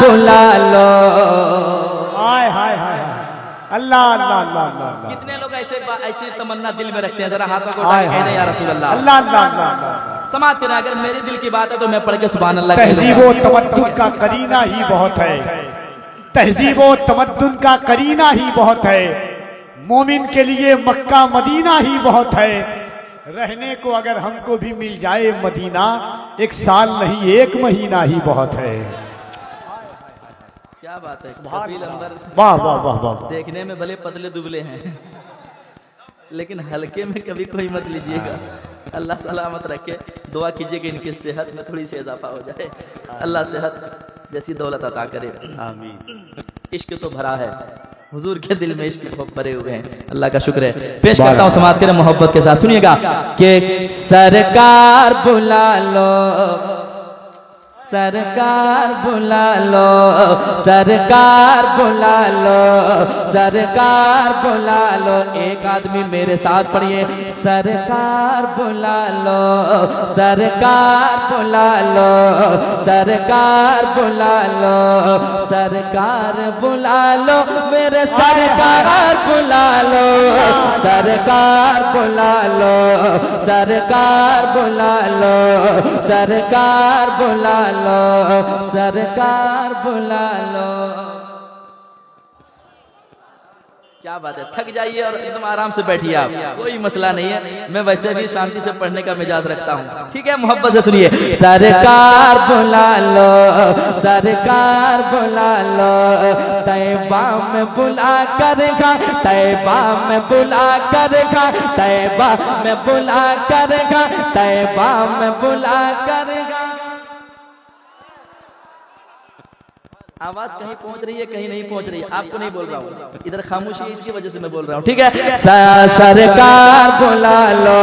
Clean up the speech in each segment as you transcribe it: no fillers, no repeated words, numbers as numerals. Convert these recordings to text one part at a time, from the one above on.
बुला लो। हाय हाय हाय अल्लाह अल्लाह अल्लाह अल्लाह। कितने लोग ऐसे तमन्ना दिल में रखते हैं, जरा हाथों को उठाएं, कह दें या रसूल अल्लाह। अल्लाह अल्लाह अल्लाह। समाज करें, अगर मेरे दिल की बात है तो मैं पढ़ के सुभान अल्लाह। तहजीब व तमद्दुन का करीना ही बहुत है, तहजीब व तमद्दुन का करीना ही बहुत है। मोमिन के लिए मक्का मदीना ही बहुत है। रहने को अगर हमको भी मिल जाए मदीना, एक साल नहीं एक महीना ही बहुत है। क्या बात है, कबील अंबर वाह वाह वाह वाह। देखने में भले पतले दुबले हैं, लेकिन हल्के में कभी कोई मत लीजिएगा। अल्लाह सलामत रखे। दुआ कीजिए कि इनकी सेहत में थोड़ी सी इजाफा हो जाए, अल्लाह सेहत जैसी दौलत अता करे। आमीन। इश्क तो भरा है, हुजूर के दिल में इश्क बहुत भरे हुए हैं, अल्लाह का शुक्र है। पेश करता हूँ समात करें मोहब्बत के साथ, सुनिएगा कि सरकार बुला लो, सरकार बुला लो, सरकार बुला लो, सरकार बुला लो। एक आदमी मेरे साथ पढ़िए, सरकार बुला लो, सरकार बुला लो, सरकार बुला लो, सरकार बुला लो, मेरे सरकार बुला लो, सरकार बुला लो, सरकार बुला लो, सरकार बुला लो, सरकार बुला लो। क्या बात है, थक जाइए और एकदम आराम से बैठिए आप, कोई मसला नहीं है। मैं वैसे भी शांति से पढ़ने का मिजाज रखता हूँ, ठीक है। मोहब्बत से सुनिए, सरकार बुला लो, सरकार बुला लो, तैबा में बुला कर गा, तैबा में बुला कर गा, तैबा में बुला कर गा, तैबा में बुला कर गा। आवाज कहीं पहुंच रही है, कहीं नहीं पहुंच रही है, आपको नहीं बोल रहा हूँ, इधर खामोशी है, इसकी वजह से मैं बोल रहा हूँ, ठीक है। सरकार बुला लो,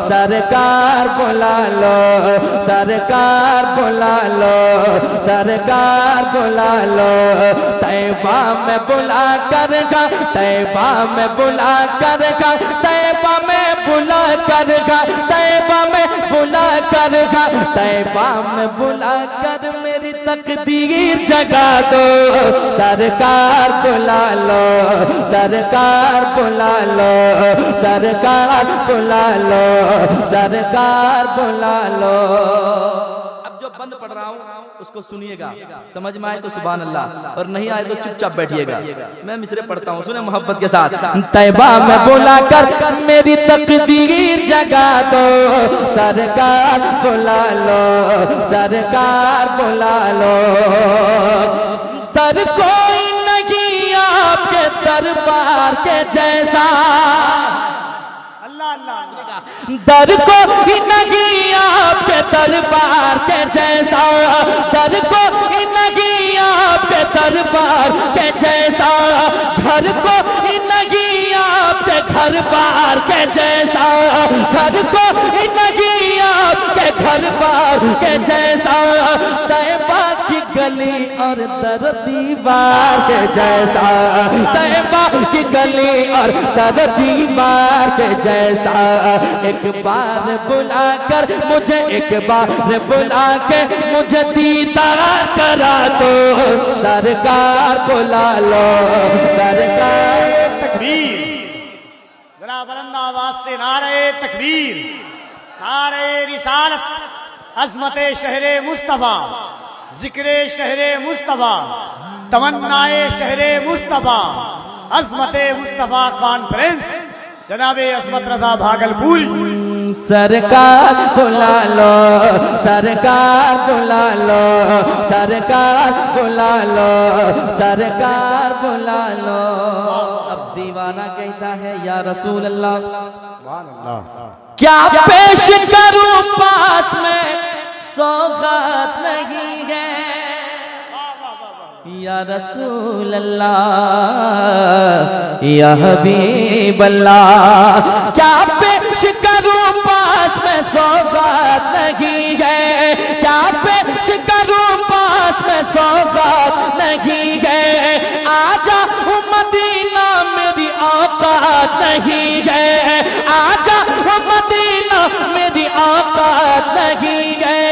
सरकार बुला लो, सरकार बुला लो, सरकार बुला लो, तैबा में बुला कर गा, तैबा में बुला कर गा, तैबा में बुला कर गा, तैबा में बुला कर गा, तैबा में बुला कर मेरी तकदीर जगा दो। सरकार बुला लो, सरकार बुला लो, सरकार बुला लो, सरकार बुला लो। अब जो बंद पढ़ रहा हूँ उसको सुनिएगा, समझ में आए तो सुभान अल्लाह, और नहीं आए तो चुपचाप बैठिएगा। मैं मिसरे पढ़ता हूँ, सुने मोहब्बत के साथ। तैबा में बुला कर मेरी तकदीर जगा दो, सरकार बुला लो, सरकार बुला लो। दर कोई नहीं आपके दरबार के जैसा, अल्लाह अल्लाह। दर कोई नहीं आपके दरबार के जैसा, दर कोई नहीं आपके दरबार के जैसा, घर को नहीं आपके घर बार के जैसा, घर को नहीं आपके घर बार के जैसा, तैबा की गली और दर दीवार के जैसा, तैबा की गली और दर दीवार के जैसा। एक बार बुला कर मुझे, एक बार बुला के मुझे दीदार करा दो, सरकार बुला लो, सरकार। तकबीर, जरा बुलंद आवाज से नारे तकबीर, नारे रिसालत, अज़मते शहरे मुस्तफा, जिक्रे शहरे मुस्तफा, तमन्नाए शहरे मुस्तफा, अज़मते मुस्तफा कॉन्फ्रेंस, जनाबे अज़मत रज़ा भागलपुर। सरकार बुला लो, सरकार बुला लो, सरकार बुला लो, सरकार बुला लो। अब दीवाना कहता है या रसूल अल्लाह, क्या पेश करूं पास में सौगात नहीं है, या रसूल अल्लाह, या हबीब अल्लाह। क्या पेश करूं पास में सौगात नहीं है, क्या पेश करूं पास में सौगात नहीं है, आजा मदीना मेरी औकात नहीं है, आजा मदीना मेरी औकात नहीं है,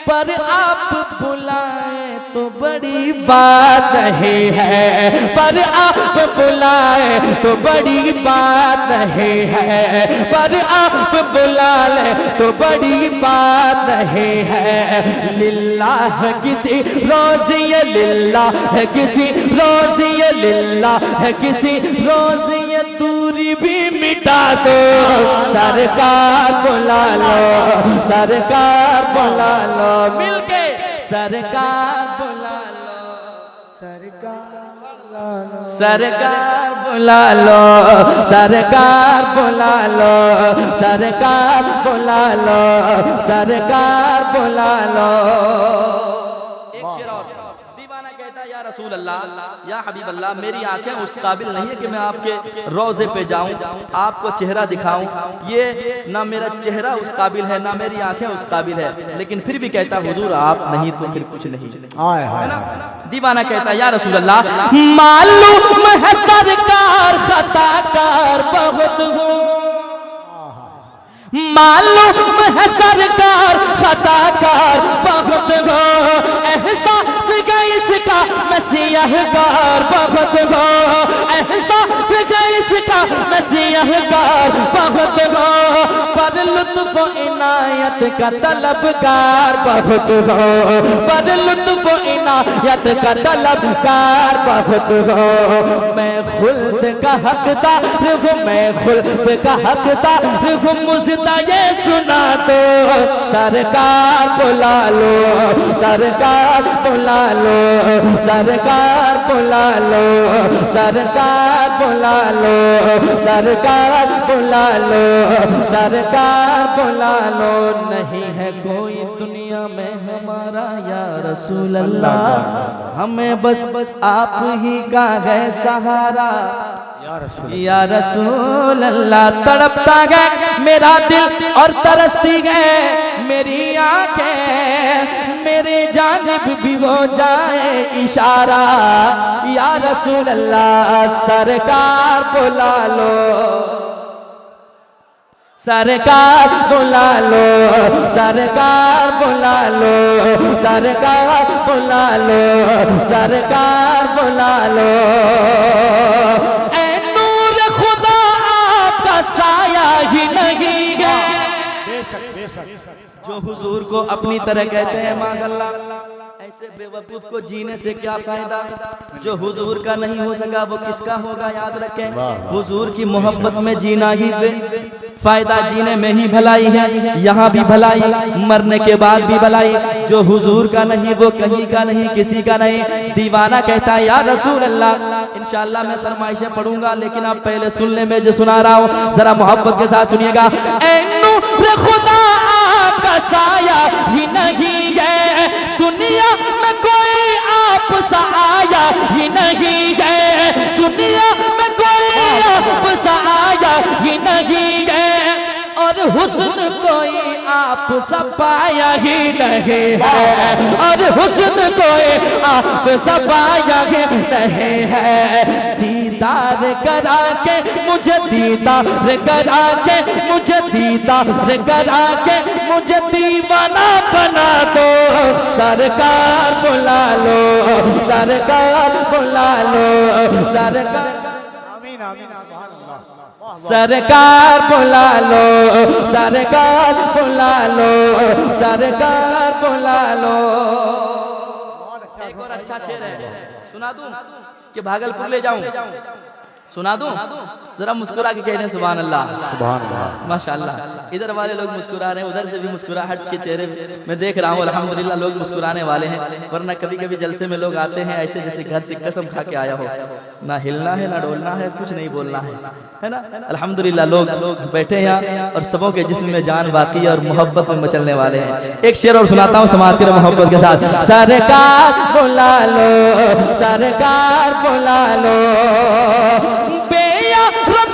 पर आप बुलाए तो बड़ी बात नहीं है, पर आप बुलाए तो बड़ी बात नहीं है, पर आप बुला ले तो बड़ी बात नहीं है। लिल्लाह किसी रोज़ ये लिल्लाह है, किसी रोज़ ये लिल्लाह है, किसी रोज़ ये दूरी भी मिटा दो। सरकार बुला लो, सरकार बुला लो, मिलके सरकार बुला लो, सरकार बुला लो, सरकार बुला लो, सरकार बुला लो, सरकार बुला लो। एक शेर और, दीवाना कहता है या रसूल अल्लाह या हबीब अल्लाह, मेरी आंखें उस काबिल नहीं है कि मैं आपके रोज़े पे जाऊं, आपको चेहरा दिखाऊं, ये ना मेरा चेहरा उस काबिल है, ना मेरी आंखें उस काबिल है, लेकिन फिर भी कहता हुजूर आप नहीं तो फिर कुछ नहीं, है ना। दीवाना कहता है या रसूल अल्लाह, मालूम है सरकार खताकार बहुत हो, मालूम है सरकार खताकार बहुत हो, एहसास का इसका मसीहगार बहुत हो, एहसास का इसका मसीहगार बहुत हो, पर लुत्फ इनायत का तलबगार बहुत हो, पर लुत्फ इनायत का तलबगार बहुत हो। मैं खुल्द का हकदार हूँ, मैं खुल्द का हकदार हूँ, मुझे ये सुना दो। सरकार बुला लो, सरकार बुला लो, सरकार बुला लो, सरकार बुला लो, सरकार बुला लो, सरकार बुला लो। नहीं है कोई दुनिया में हमारा या रसूल अल्लाह, हमें बस बस आप ही का है सहारा या रसूल अल्लाह। तड़पता है मेरा दिल और तरसती है मेरी आंखें, मेरे जानिब भी हो जाए इशारा या रसूल अल्लाह। सरकार बुला लो, सरकार बुला लो, सरकार बुला लो, सरकार बुला लो, सरकार बुला लो। साया ही नहीं है, जो हुजूर को अपनी तरह कहते हैं माज़अल्लाह, ऐसे बेवकूफ को जीने से क्या फायदा। जो हुजूर का नहीं हो सका वो किसका होगा, याद रखें। हुजूर की मोहब्बत में जीना ही फायदा, जीने में ही भलाई है, यहाँ भी भलाई, मरने के बाद भी भलाई। जो हुजूर का नहीं वो कहीं का नहीं, किसी का नहीं। दीवाना कहता है या रसूल अल्लाह, इंशाअल्लाह मैं फरमाइशें पढ़ूंगा, लेकिन आप पहले सुनने में जो सुना रहा हूँ जरा मोहब्बत के साथ सुनिएगा। ऐ नूर खुदा आपका साया ही नहीं है, दुनिया में कोई आप सा आया ही नहीं है, दुनिया में कोई आप सा आया ही नहीं है, और हुस्न कोई आप सा पाया ही नहीं है, और हुस्न कोई आप सा पाया ही नहीं है। दीदार करा के मुझे, दीदार करा के मुझे, दीदार करा के मुझे दीवाना बना दो। सरकार बुला लो, सरकार बुला लो, सरकार, आमीन आमीन सुभान अल्लाह। सरकार बुला लो, सरकार बुला लो, सरकार बुला लो। एक और अच्छा शेर है, सुना दूं कि भागलपुर ले जाऊं, सुना दूं? जरा मुस्कुरा के कहने सुभान अल्लाह, सुभान अल्लाह, माशाअल्लाह। इधर वाले लोग मुस्कुरा रहे हैं, उधर से भी मुस्कुराहट के चेहरे में देख रहा हूँ। अल्हम्दुलिल्लाह लोग मुस्कुराने वाले हैं, वरना कभी कभी जलसे में लोग आते हैं ऐसे जैसे घर से कसम खा के आया हो, ना हिलना है ना डोलना है, कुछ नहीं बोलना है ना। अल्हम्दुलिल्लाह लोग बैठे हैं और सबों के जिस्म में जान बाकी है और मोहब्बत में मचलने वाले हैं। एक शेर और सुनाता हूँ समाती मोहब्बत के साथ। सरकार बुला लो, सरकार बुला लो,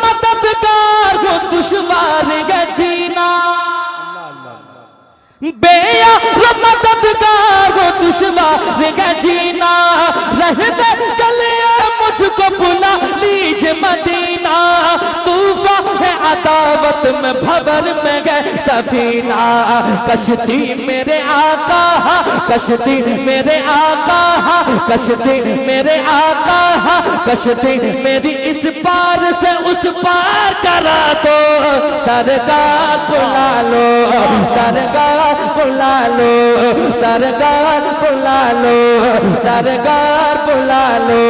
मददगार हो दुश्वार है जीना, बेया मददगार हो दुश्वार है जीना, रहने के लिए मुझको बुला लीजिए मदीना, तूफान है अदावत में भंवर में गए सफीना कश्ती मेरे आका, कश्ती मेरे आका, कश्ती मेरे आका, कश्ती मेरी इस पार से उस पार करा दो। सरकार बुला लो, सरकार बुला लो, सरकार बुला लो, सरकार बुला लो,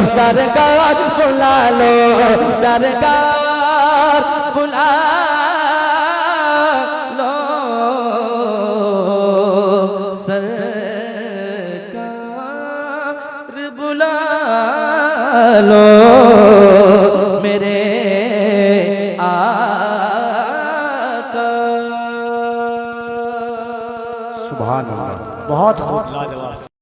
सरकार बुला लो, सरकार बुला लो, सरकार बुला लो मेरे आका। सुभान अल्लाह, बहुत खूब, लाजवाब।